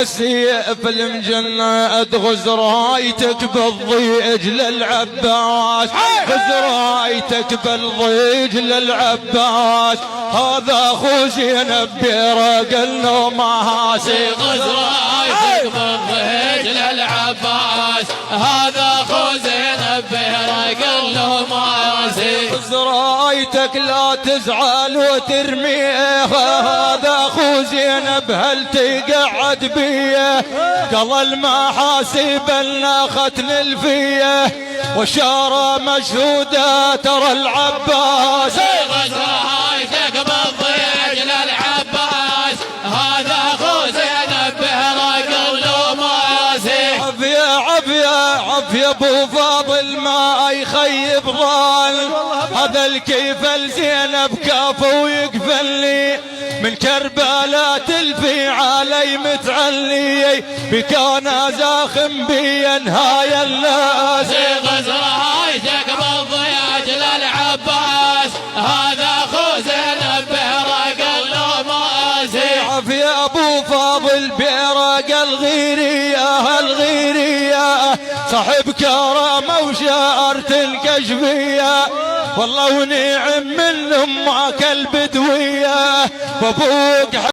السيف المجند غز رايتك بالضيج للعباس، غز رايتك بالضيج للعباس، هذا اخو زينب برق النماسي. غز رايتك بالضيج للعباس، هذا اخو زينب برق النماسي. غز رايتك لا تزعل وترميه، هذا اخو زينب هل تقعد بيه، قال المحاسب الناخت للفيه وشار مشهوده ترى العباس. غز رايتك بالضيج للعباس، هذا اخو زينب برق النماسي. عفية عفية عفية ابو فاضل ما يخيب ظن، هذا الكيف الزينب كافه ويقفلني، من كربلاء تلفي علي متعلي، بكان زاخم بي نهاية الناس. غز رايتك بالضيج للعباس، هذا اخو زينب برق النماسي. عفية ابو فاضل برق الغيرية، الغيرية صاحب كرامة وشارة الكشفية، والله ونعم من امك البدوية وابوك